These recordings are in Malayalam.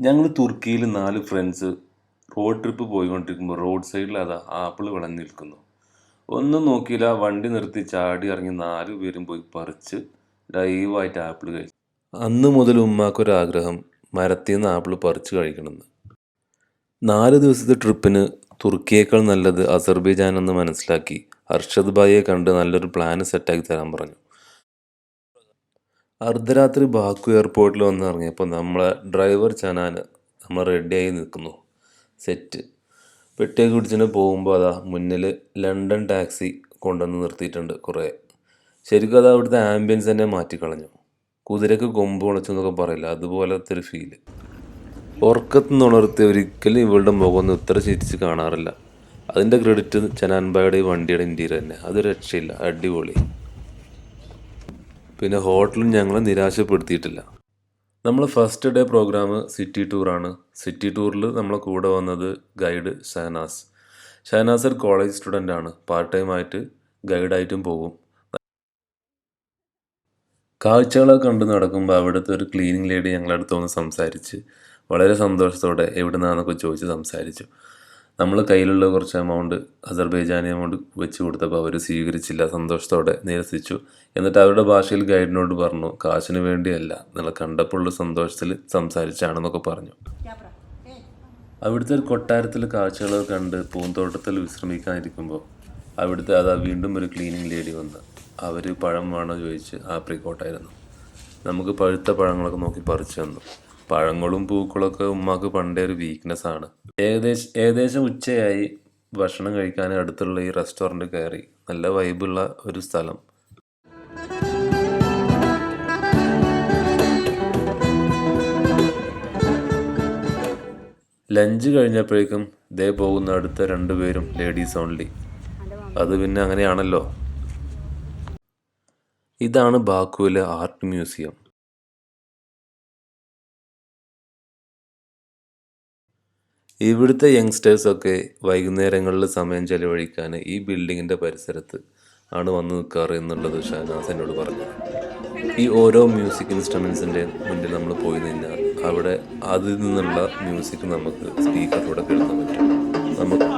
ഞങ്ങൾ തുർക്കിയിൽ 4 ഫ്രണ്ട്സ് റോഡ് ട്രിപ്പ് പോയിക്കൊണ്ടിരിക്കുമ്പോൾ റോഡ് സൈഡിൽ അതാ ആപ്പിൾ വിളഞ്ഞു നിൽക്കുന്നു. ഒന്നും നോക്കിയില്ല, വണ്ടി നിർത്തി ചാടി ഇറങ്ങി 4 പേരും പോയി പറിച്ച് ലൈവായിട്ട് ആപ്പിൾ കഴിച്ചു. അന്ന് മുതൽ ഉമ്മാക്കൊരാഗ്രഹം മരത്തിൽ നിന്ന് ആപ്പിൾ പറിച്ച് കഴിക്കണമെന്ന്. 4 ദിവസത്തെ ട്രിപ്പിന് തുർക്കിയേക്കാൾ നല്ലത് അസർബൈജാനെന്ന് മനസ്സിലാക്കി അർഷദ് ഭായിയെ കണ്ട് നല്ലൊരു പ്ലാൻ സെറ്റാക്കി തരാൻ പറഞ്ഞു. അർദ്ധരാത്രി ബാക്കു എയർപോർട്ടിൽ വന്ന് ഇറങ്ങിയപ്പോൾ നമ്മളെ ഡ്രൈവർ ചനാൻ നമ്മൾ റെഡിയായി നിൽക്കുന്നു. സെറ്റ് പെട്ടിയൊക്കെ പിടിച്ചിട്ട് പോകുമ്പോൾ അതാ മുന്നിൽ ലണ്ടൻ ടാക്സി കൊണ്ടുവന്ന് നിർത്തിയിട്ടുണ്ട് കുറേ. ശരിക്കും അത് അവിടുത്തെ ആംബിയൻസ് തന്നെ മാറ്റിക്കളഞ്ഞു. കുതിരക്ക് കൊമ്പ് മുളച്ചു എന്നൊക്കെ പറയില്ല, അതുപോലത്തെ ഒരു ഫീല്. ഉറക്കത്തു നിന്ന് ഉണർത്തി ഒരിക്കലും ഇവളുടെ മുഖമൊന്നും ഇത്ര ചിരിച്ച് കാണാറില്ല. അതിൻ്റെ ക്രെഡിറ്റ് ചനാൻബായുടെ ഈ വണ്ടിയുടെ ഇൻറ്റീരിയർ തന്നെ, അത് രക്ഷയില്ല, അടിപൊളി. പിന്നെ ഹോട്ടലും ഞങ്ങളെ നിരാശപ്പെടുത്തിയിട്ടില്ല. നമ്മൾ ഫസ്റ്റ് ഡേ പ്രോഗ്രാം സിറ്റി ടൂറാണ്. സിറ്റി ടൂറിൽ നമ്മളെ കൂടെ വന്നത് ഗൈഡ് ഷഹനാസ്. ഷഹനാസ് ഒരു കോളേജ് സ്റ്റുഡൻ്റ് ആണ്, പാർട്ട് ടൈം ആയിട്ട് ഗൈഡായിട്ടും പോകും. കാഴ്ചകളൊക്കെ കണ്ട് നടക്കുമ്പോൾ അവിടുത്തെ ഒരു ക്ലീനിങ് ലേഡി ഞങ്ങളടുത്ത് വന്ന് സംസാരിച്ച് വളരെ സന്തോഷത്തോടെ എവിടെ നിന്നാണെന്നൊക്കെ ചോദിച്ച് സംസാരിച്ചു. നമ്മൾ കയ്യിലുള്ള കുറച്ച് എമൗണ്ട് അസർബൈജാനി എമൗണ്ട് വെച്ച് കൊടുത്തപ്പോൾ അവർ സ്വീകരിച്ചില്ല, സന്തോഷത്തോടെ നിരസിച്ചു. എന്നിട്ട് അവരുടെ ഭാഷയിൽ ഗൈഡിനോട് പറഞ്ഞു കാശിന് വേണ്ടിയല്ല, നിങ്ങൾ കണ്ടപ്പോഴുള്ള സന്തോഷത്തിൽ സംസാരിച്ചാണെന്നൊക്കെ പറഞ്ഞു. അവിടുത്തെ ഒരു കൊട്ടാരത്തിൽ കാഴ്ചകളൊക്കെ കണ്ട് പൂന്തോട്ടത്തിൽ വിശ്രമിക്കാനിരിക്കുമ്പോൾ അവിടുത്തെ അതാ വീണ്ടും ഒരു ക്ലീനിങ് ലേഡി വന്ന് അവർ പഴം വേണോ ചോദിച്ച് ആപ്രിക്കോട്ടായിരുന്നു. നമുക്ക് പഴുത്ത പഴങ്ങളൊക്കെ നോക്കി പറിച്ചു തന്നു. പഴങ്ങളും പൂക്കളൊക്കെ ഉമ്മാക്ക് പണ്ടേ ഒരു വീക്ക്നെസ്സാണ്. ഏകദേശം ഉച്ചയായി. ഭക്ഷണം കഴിക്കാൻ അടുത്തുള്ള ഈ റെസ്റ്റോറൻറ്റ് കയറി. നല്ല വൈബുള്ള ഒരു സ്ഥലം. ലഞ്ച് കഴിഞ്ഞപ്പോഴേക്കും ദേ പോകുന്ന അടുത്ത 2 പേരും ലേഡീസ് ഓൺലി. അത് പിന്നെ അങ്ങനെയാണല്ലോ. ഇതാണ് ബാക്കുവിലെ ആർട്ട് മ്യൂസിയം. ഇവിടുത്തെ യങ്സ്റ്റേഴ്സൊക്കെ വൈകുന്നേരങ്ങളിൽ സമയം ചെലവഴിക്കാൻ ഈ ബിൽഡിങ്ങിൻ്റെ പരിസരത്ത് ആണ് വന്ന് നിൽക്കാറ് എന്നുള്ളത് ഷഹനാസ് എന്നോട് പറഞ്ഞു. ഈ ഓരോ മ്യൂസിക് ഇൻസ്ട്രുമെൻസിൻ്റെ മുന്നിൽ നമ്മൾ പോയി നിന്നാൽ അവിടെ അതിൽ നിന്നുള്ള മ്യൂസിക് നമുക്ക് സ്പീക്കറിലൂടെ കേൾക്കാൻ പറ്റും. നമുക്ക്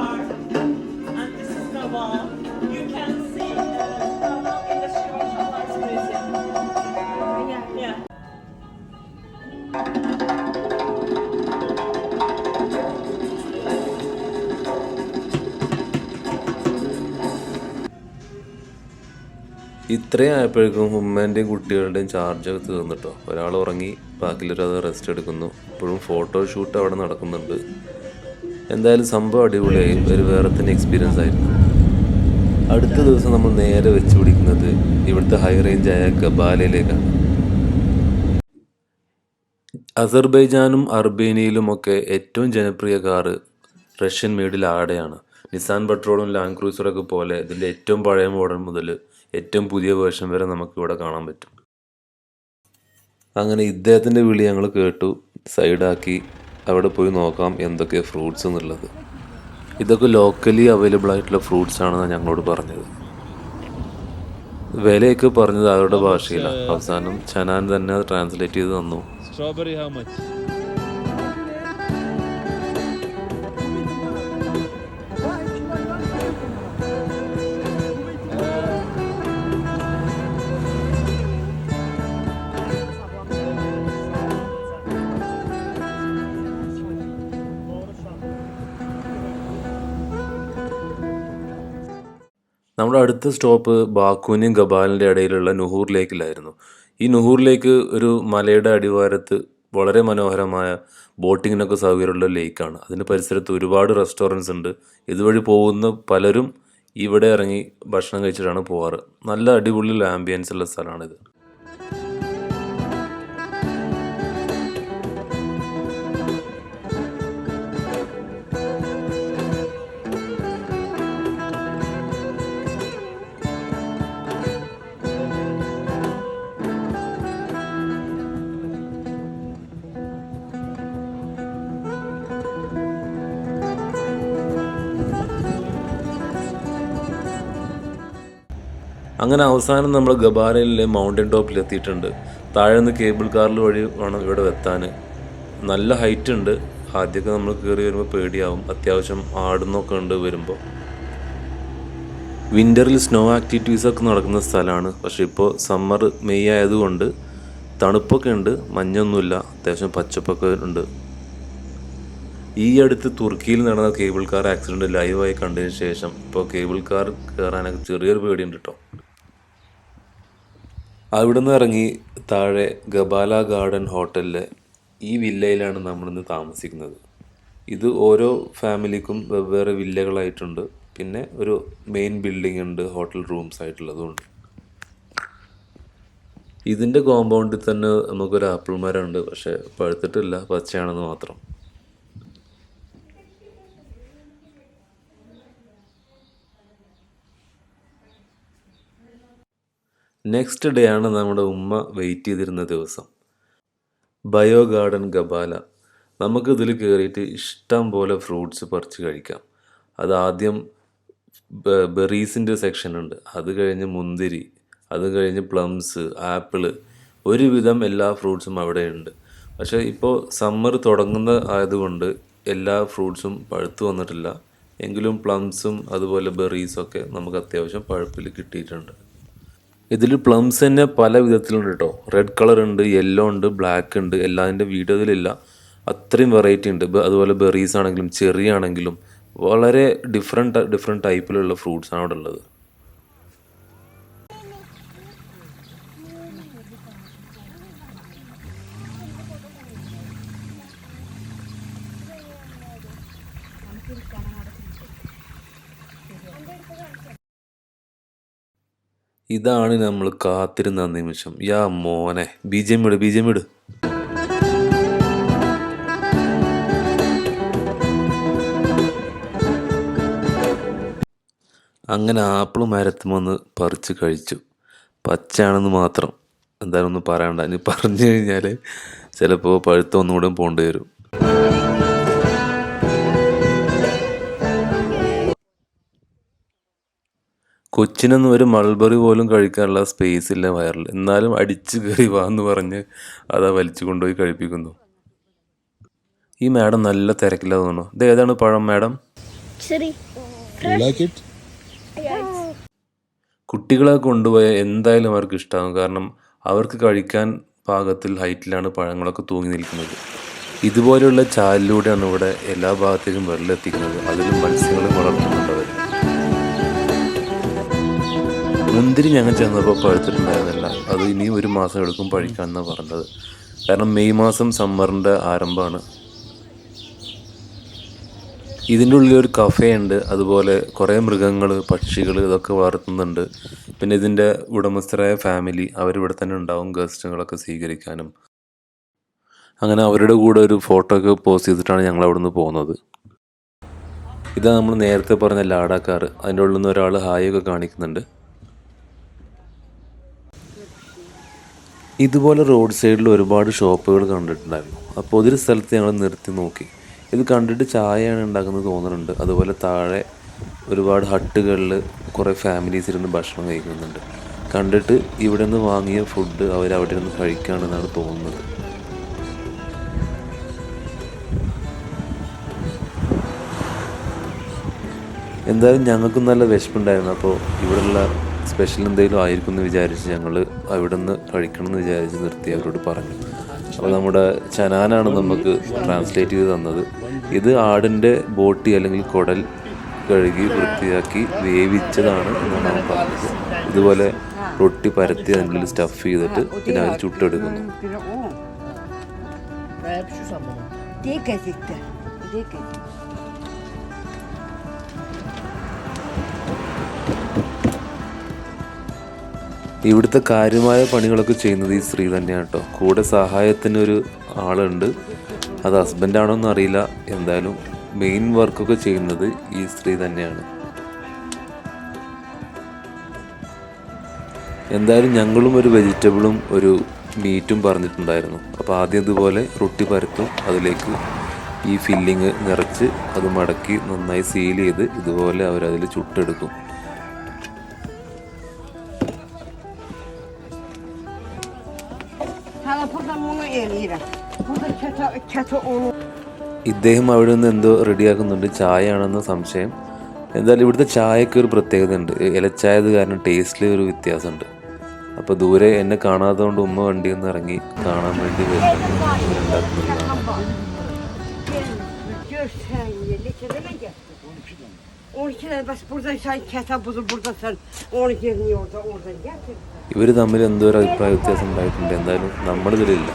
ഇത്രയും ആയപ്പോഴേക്കും ഉമ്മേൻ്റെയും കുട്ടികളുടെയും ചാർജൊക്കെ തീർന്നിട്ടോ. ഒരാൾ ഉറങ്ങി, ബാക്കിയുള്ളവരത് റെസ്റ്റ് എടുക്കുന്നു. ഇപ്പോഴും ഫോട്ടോഷൂട്ട് അവിടെ നടക്കുന്നുണ്ട്. എന്തായാലും സംഭവം അടിപൊളിയായി, ഒരു വേറെ തന്നെ എക്സ്പീരിയൻസ് ആയിരുന്നു. അടുത്ത ദിവസം നമ്മൾ നേരെ വെച്ച് പിടിക്കുന്നത് ഇവിടുത്തെ ഹൈ റേഞ്ചായ ഗബാലയിലേക്കാണ്. അസർബൈജാനും അർമേനിയയിലുമൊക്കെ ഏറ്റവും ജനപ്രിയ കാറ് റഷ്യൻ മെയ്ഡിൽ ആഡയാണ്. നിസാൻ പെട്രോളും ലാൻഡ് ക്രൂസറൊക്കെ പോലെ ഇതിൻ്റെ ഏറ്റവും പഴയ മോഡൽ മുതൽ ഏറ്റവും പുതിയ വേർഷൻ വരെ നമുക്കിവിടെ കാണാൻ പറ്റും. അങ്ങനെ ഇദ്ദേഹത്തിൻ്റെ വിളി ഞങ്ങൾ കേട്ടു, സൈഡാക്കി അവിടെ പോയി നോക്കാം എന്തൊക്കെ ഫ്രൂട്ട്സ് എന്നുള്ളത്. ഇതൊക്കെ ലോക്കലി അവൈലബിൾ ആയിട്ടുള്ള ഫ്രൂട്ട്സ് ആണെന്നാണ് ഞങ്ങളോട് പറഞ്ഞത്. വിലയൊക്കെ പറഞ്ഞത് അവരുടെ ഭാഷയിലാണ്. അവസാനം ചനാൻ തന്നെ അത് ട്രാൻസ്ലേറ്റ് ചെയ്ത് തന്നു. Strawberry how much? നമ്മുടെ അടുത്ത സ്റ്റോപ്പ് ബാക്കുവിൻ്റെയും ഗബാലിൻ്റെ ഇടയിലുള്ള നുഹൂർ ലേക്കിലായിരുന്നു. ഈ നുഹൂർ ലേക്ക് ഒരു മലയുടെ അടിവാരത്ത് വളരെ മനോഹരമായ ബോട്ടിങ്ങിനൊക്കെ സൗകര്യമുള്ള ലേക്കാണ്. അതിന് പരിസരത്ത് ഒരുപാട് റെസ്റ്റോറൻറ്റ്സ് ഉണ്ട്. ഇതുവഴി പോകുന്ന പലരും ഇവിടെ ഇറങ്ങി ഭക്ഷണം കഴിച്ചിട്ടാണ് പോവാറ്. നല്ല അടിപൊളി ആംബിയൻസ് ഉള്ള സ്ഥലമാണിത്. അങ്ങനെ അവസാനം നമ്മൾ ഗബാലയിലെ മൗണ്ടൻ ടോപ്പിൽ എത്തിയിട്ടുണ്ട്. താഴെ നിന്ന് കേബിൾ കാറിൽ വഴി വേണം ഇവിടെ എത്താൻ. നല്ല ഹൈറ്റ് ഉണ്ട്. ആദ്യമൊക്കെ നമ്മൾ കയറി വരുമ്പോൾ പേടിയാവും. അത്യാവശ്യം ആടുന്നൊക്കെ ഉണ്ട് വരുമ്പോൾ. വിൻ്ററിൽ സ്നോ ആക്ടിവിറ്റീസൊക്കെ നടക്കുന്ന സ്ഥലമാണ്. പക്ഷേ ഇപ്പോൾ സമ്മർ മെയ് ആയതുകൊണ്ട് തണുപ്പൊക്കെ ഉണ്ട്, മഞ്ഞൊന്നുമില്ല, അത്യാവശ്യം പച്ചപ്പൊക്കെ ഉണ്ട്. ഈ അടുത്ത് തുർക്കിയിൽ നടന്ന കേബിൾ കാർ ആക്സിഡൻറ്റ് ലൈവായി കണ്ടതിന് ശേഷം ഇപ്പോൾ കേബിൾ കാർ കയറാനൊക്കെ ചെറിയൊരു പേടിയുണ്ട് കേട്ടോ. അവിടെ നിന്ന് ഇറങ്ങി താഴെ ഗബാല ഗാർഡൻ ഹോട്ടലിലെ ഈ വില്ലയിലാണ് നമ്മളിന്ന് താമസിക്കുന്നത്. ഇത് ഓരോ ഫാമിലിക്കും വെവ്വേറെ വില്ലകളായിട്ടുണ്ട്. പിന്നെ ഒരു മെയിൻ ബിൽഡിംഗ് ഉണ്ട്, ഹോട്ടൽ റൂംസ് ആയിട്ടുള്ളതുകൊണ്ട്. ഇതിൻ്റെ കോമ്പൗണ്ടിൽ തന്നെ നമുക്കൊരു ആപ്പിൾ മരമുണ്ട്. പക്ഷേ പഴുത്തിട്ടില്ല, പച്ചയാണെന്ന് മാത്രം. നെക്സ്റ്റ് ഡേ ആണ് നമ്മുടെ ഉമ്മ വെയിറ്റ് ചെയ്തിരുന്ന ദിവസം. Bio garden Gabala. നമുക്കിതിൽ കയറിയിട്ട് ഇഷ്ടം പോലെ ഫ്രൂട്ട്സ് പറിച്ച് കഴിക്കാം. അത് ആദ്യം ബെറീസിൻ്റെ സെക്ഷൻ ഉണ്ട്, അത് കഴിഞ്ഞ് മുന്തിരി, അത് കഴിഞ്ഞ് പ്ലംസ്, ആപ്പിള്, ഒരുവിധം എല്ലാ ഫ്രൂട്ട്സും അവിടെയുണ്ട്. പക്ഷേ ഇപ്പോൾ സമ്മർ തുടങ്ങുന്ന ആയതുകൊണ്ട് എല്ലാ ഫ്രൂട്ട്സും പഴുത്തു വന്നിട്ടില്ല. എങ്കിലും പ്ലംസും അതുപോലെ ബെറീസൊക്കെ നമുക്ക് അത്യാവശ്യം പഴുപ്പിൽ കിട്ടിയിട്ടുണ്ട്. ഇതിൽ പ്ലംസ് തന്നെ പല വിധത്തിലുണ്ട് കേട്ടോ. റെഡ് കളർ ഉണ്ട്, യെല്ലോ ഉണ്ട്, ബ്ലാക്ക് ഉണ്ട്. എല്ലാതിൻ്റെ വീഡിയോ ഇതിലില്ല, അത്രയും വെറൈറ്റി ഉണ്ട്. അതുപോലെ ബെറീസ് ആണെങ്കിലും ചെറി ആണെങ്കിലും വളരെ ഡിഫറെൻറ്റ് ടൈപ്പിലുള്ള ഫ്രൂട്ട്സാണ് അവിടെ ഉള്ളത്. ഇതാണ് നമ്മൾ കാത്തിരുന്ന നിമിഷം. യാ മോനെ, ബിജെം ഇട്. അങ്ങനെ ആപ്പിൾ മരത്തുമെന്ന് പറിച്ച് കഴിച്ചു. പച്ചയാണെന്ന് മാത്രം. എന്തായാലും ഒന്നും പറയണ്ട, ഇനി പറഞ്ഞു കഴിഞ്ഞാൽ ചിലപ്പോൾ പഴുത്തൊന്നുകൂടെ പോകേണ്ടി വരും. കൊച്ചിനൊന്നും ഒരു മൾബറി പോലും കഴിക്കാനുള്ള സ്പേസ് ഇല്ല വയറിൽ. എന്നാലും അടിച്ച് കയറി വാന്ന് പറഞ്ഞ് അതാ വലിച്ചു കൊണ്ടുപോയി കഴിപ്പിക്കുന്നു. ഈ മാഡം നല്ല തിരക്കില്ല തോന്നുന്നു. ഇത് ഏതാണ് പഴം മാഡം? കുട്ടികളെ കൊണ്ടുപോയാൽ എന്തായാലും അവർക്ക് ഇഷ്ടമാകും. കാരണം അവർക്ക് കഴിക്കാൻ പാകത്തിൽ ഹൈറ്റിലാണ് പഴങ്ങളൊക്കെ തൂങ്ങി നിൽക്കുന്നത്. ഇതുപോലെയുള്ള ചാലിലൂടെയാണ് ഇവിടെ എല്ലാ ഭാഗത്തേക്കും വെള്ളം എത്തിക്കുന്നത്. അതിലും മത്സ്യങ്ങളും വളർത്തുന്നുണ്ട് അവർ. മുന്തിരി ഞങ്ങൾ ചെന്നപ്പോൾ പഴുത്തിട്ടുണ്ടായിരുന്നില്ല. അത് ഇനി 1 മാസം എടുക്കും പഴിക്കാമെന്നാണ് പറഞ്ഞത്. കാരണം മെയ് മാസം സമ്മറിൻ്റെ ആരംഭമാണ്. ഇതിൻ്റെ ഉള്ളിൽ ഒരു കഫേ ഉണ്ട്. അതുപോലെ കുറേ മൃഗങ്ങൾ, പക്ഷികൾ ഇതൊക്കെ വളർത്തുന്നുണ്ട്. പിന്നെ ഇതിൻ്റെ ഉടമസ്ഥരായ ഫാമിലി അവരിവിടെ തന്നെ ഉണ്ടാവും ഗസ്റ്റുകളൊക്കെ സ്വീകരിക്കാനും. അങ്ങനെ അവരുടെ കൂടെ ഒരു ഫോട്ടോ ഒക്കെ പോസ്റ്റ് ചെയ്തിട്ടാണ് ഞങ്ങൾ അവിടെ നിന്ന് പോകുന്നത്. ഇതാ നമ്മൾ നേരത്തെ പറഞ്ഞ ലാഡാക്കാർ. അതിൻ്റെ ഉള്ളിൽ നിന്ന് ഒരാൾ ഹായൊക്കെ കാണിക്കുന്നുണ്ട്. ഇതുപോലെ റോഡ് സൈഡിൽ ഒരുപാട് ഷോപ്പുകൾ കണ്ടിട്ടുണ്ടായിരുന്നു. അപ്പോൾ ഒരു സ്ഥലത്ത് ഞങ്ങൾ നിർത്തി നോക്കി. ഇത് കണ്ടിട്ട് ചായയാണ് ഉണ്ടാക്കുന്നത് തോന്നുന്നുണ്ട്. അതുപോലെ താഴെ ഒരുപാട് ഹട്ടുകളിൽ കുറേ ഫാമിലീസ് ഇരുന്ന് ഭക്ഷണം കഴിക്കുന്നുണ്ട്. കണ്ടിട്ട് ഇവിടെ നിന്ന് വാങ്ങിയ ഫുഡ് അവരവിടെ നിന്ന് കഴിക്കുകയാണെന്നാണ് തോന്നുന്നത്. എന്തായാലും ഞങ്ങൾക്കും നല്ല വിശപ്പുണ്ടായിരുന്നു. അപ്പോൾ ഇവിടെയുള്ള സ്പെഷ്യൽ എന്തെങ്കിലും ആയിരിക്കും എന്ന് വിചാരിച്ച് ഞങ്ങൾ അവിടെ നിന്ന് കഴിക്കണം എന്ന് വിചാരിച്ച് നിർത്തി അവരോട് പറഞ്ഞു. അപ്പോൾ നമ്മുടെ ചനാനാണ് നമുക്ക് ട്രാൻസ്ലേറ്റ് ചെയ്ത് തന്നത്. ഇത് ആടിൻ്റെ ബോട്ടി അല്ലെങ്കിൽ കുടൽ കഴുകി വൃത്തിയാക്കി വേവിച്ചതാണ് എന്നാണ് അവൻ പറഞ്ഞത്. ഇതുപോലെ റൊട്ടി പരത്തി അതിനുള്ളിൽ സ്റ്റഫ് ചെയ്തിട്ട് പിന്നെ അവർ ചുട്ടെടുക്കുന്നു. ഇവിടുത്തെ കാര്യമായ പണികളൊക്കെ ചെയ്യുന്നത് ഈ സ്ത്രീ തന്നെയാണ് കേട്ടോ. കൂടെ സഹായത്തിനൊരു ആളുണ്ട്, അത് ഹസ്ബൻഡാണോ എന്ന് അറിയില്ല. എന്തായാലും മെയിൻ വർക്കൊക്കെ ചെയ്യുന്നത് ഈ സ്ത്രീ തന്നെയാണ്. എന്തായാലും ഞങ്ങളും ഒരു വെജിറ്റബിളും ഒരു മീറ്റും പറഞ്ഞിട്ടുണ്ടായിരുന്നു. അപ്പോൾ ആദ്യം ഇതുപോലെ റൊട്ടി പരത്തും, അതിലേക്ക് ഈ ഫില്ലിങ് നിറച്ച് അത് മടക്കി നന്നായി സീൽ ചെയ്ത് ഇതുപോലെ അവരതിൽ ചുട്ടെടുക്കും. ഇദ്ദേഹം അവിടെ നിന്ന് എന്തോ റെഡിയാക്കുന്നുണ്ട്, ചായയാണെന്ന് സംശയം. എന്തായാലും ഇവിടുത്തെ ചായക്ക് ഒരു പ്രത്യേകത ഉണ്ട്. ഇലച്ചായത് കാരണം ടേസ്റ്റിൽ ഒരു വ്യത്യാസമുണ്ട്. അപ്പോൾ ദൂരെ എന്നെ കാണാത്തതുകൊണ്ട് ഉമ്മ വണ്ടിയിൽ നിന്ന് ഇറങ്ങി കാണാൻ വേണ്ടി വരുന്നുണ്ട് ഇവരുണ്ടാക്കുന്നത്. 12'de bas burada sen ketap buzu burada sen 12'ni orada getir. ഇവർ തമ്മിൽ എന്തോ ഒരു അഭിപ്രായ വ്യത്യാസം ഉണ്ടായിട്ടുണ്ട്. എന്തായാലും നമ്മുടെ ഇതിലില്ല.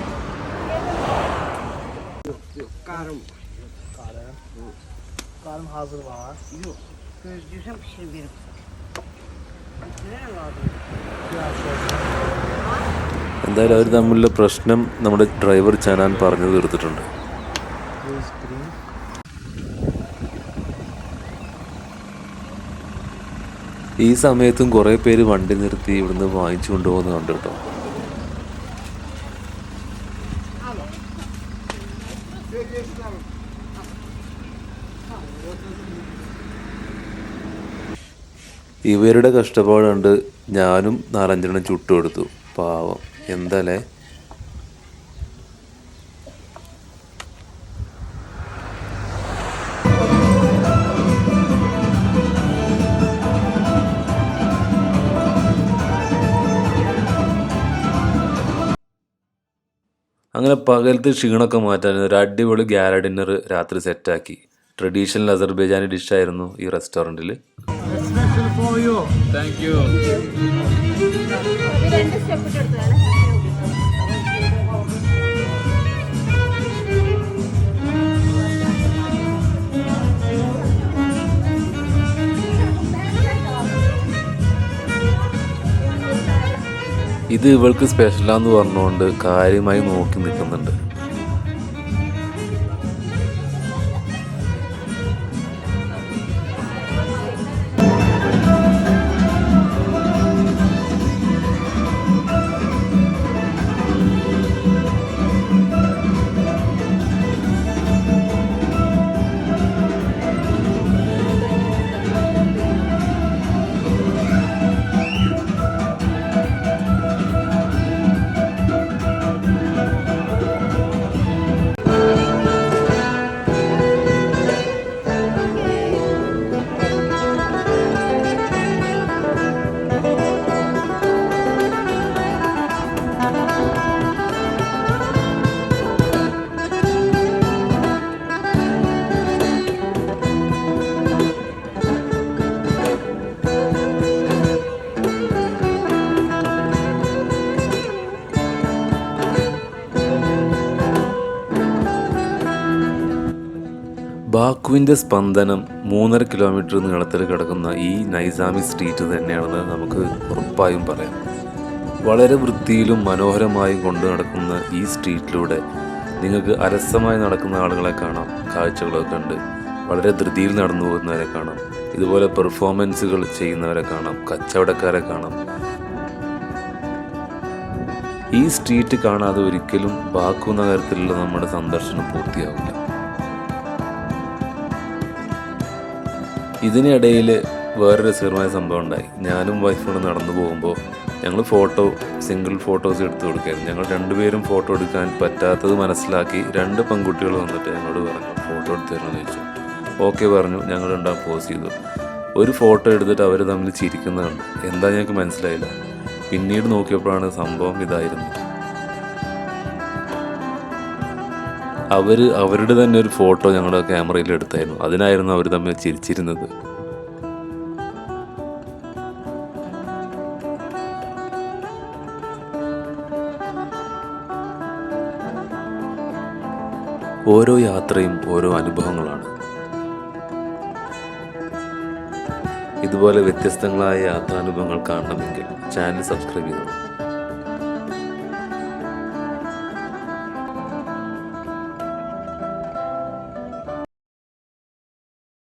Karım hazır var. Yok. Gözlüysem pişiririm. എന്തായാലും അവർ തമ്മിലുള്ള പ്രശ്നം നമ്മുടെ ഡ്രൈവർ ചാനാൻ പറഞ്ഞു തീർത്തിട്ടുണ്ട്. ഈ സമയത്തും കുറേ പേര് വണ്ടി നിർത്തി ഇവിടുന്ന് വാങ്ങിച്ചു കൊണ്ടുപോകുന്നുണ്ട് കേട്ടോ. ഇവരുടെ കഷ്ടപ്പാട് കണ്ട് ഞാനും 4-5 ചുട്ടുകൊടുത്തു. പാവം എന്താലേ. അങ്ങനെ പകലത്തെ ക്ഷീണമൊക്കെ മാറ്റാൻ ഒരു അടിപൊളി ഗാല ഡിന്നർ രാത്രി സെറ്റാക്കി. ട്രഡീഷണൽ അസർബൈജാനി ഡിഷായിരുന്നു ഈ റെസ്റ്റോറൻറ്റിൽ. ഇത് ഇവൾക്ക് സ്പെഷ്യലാന്ന് പറഞ്ഞുകൊണ്ട് കാര്യമായി നോക്കി നിൽക്കുന്നുണ്ട്. ബാക്കുവിൻ്റെ സ്പന്ദനം 3.5 കിലോമീറ്റർ നീളത്തിൽ കിടക്കുന്ന ഈ നൈസാമി സ്ട്രീറ്റ് തന്നെയാണെന്ന് നമുക്ക് ഉറപ്പായും പറയാം. വളരെ വൃത്തിയിലും മനോഹരമായും കൊണ്ടു നടക്കുന്ന ഈ സ്ട്രീറ്റിലൂടെ നിങ്ങൾക്ക് അലസമായി നടക്കുന്ന ആളുകളെ കാണാം, കാഴ്ചകളൊക്കെ ഉണ്ട്. വളരെ ധൃതിയിൽ നടന്നു പോകുന്നവരെ കാണാം, ഇതുപോലെ പെർഫോമൻസുകൾ ചെയ്യുന്നവരെ കാണാം, കച്ചവടക്കാരെ കാണാം. ഈ സ്ട്രീറ്റ് കാണാതെ ഒരിക്കലും ബാക്കു നഗരത്തിലുള്ള നമ്മുടെ സന്ദർശനം പൂർത്തിയാവില്ല. ഇതിനിടയിൽ വേറെ രസകരമായ സംഭവം ഉണ്ടായി. ഞാനും വൈഫോട് നടന്നു പോകുമ്പോൾ ഞങ്ങൾ സിംഗിൾ ഫോട്ടോസ് എടുത്തു കൊടുക്കുകയായിരുന്നു. ഞങ്ങൾ രണ്ടുപേരും ഫോട്ടോ എടുക്കാൻ പറ്റാത്തത് മനസ്സിലാക്കി 2 പെൺകുട്ടികൾ വന്നിട്ട് ഞങ്ങളോട് പറഞ്ഞു ഫോട്ടോ എടുത്തു തരുമെന്ന് ചോദിച്ചു. ഓക്കെ പറഞ്ഞു. ഞങ്ങൾ രണ്ടാം പോസ് ചെയ്തു. ഒരു ഫോട്ടോ എടുത്തിട്ട് അവർ തമ്മിൽ ചിരിക്കുന്നതാണ്. എന്താ ഞങ്ങൾക്ക് മനസ്സിലായില്ല. പിന്നീട് നോക്കിയപ്പോഴാണ് സംഭവം ഇതായിരുന്നു. അവരുടെ തന്നെ ഒരു ഫോട്ടോ ഞങ്ങളുടെ ക്യാമറയിൽ എടുത്തായിരുന്നു. അതിനായിരുന്നു അവർ തമ്മിൽ ചിരിച്ചിരുന്നത്. ഓരോ യാത്രയും ഓരോ അനുഭവങ്ങളാണ്. ഇതുപോലെ വ്യത്യസ്തങ്ങളായ യാത്രാനുഭവങ്ങൾ കാണണമെങ്കിൽ ചാനൽ സബ്സ്ക്രൈബ് ചെയ്യണം.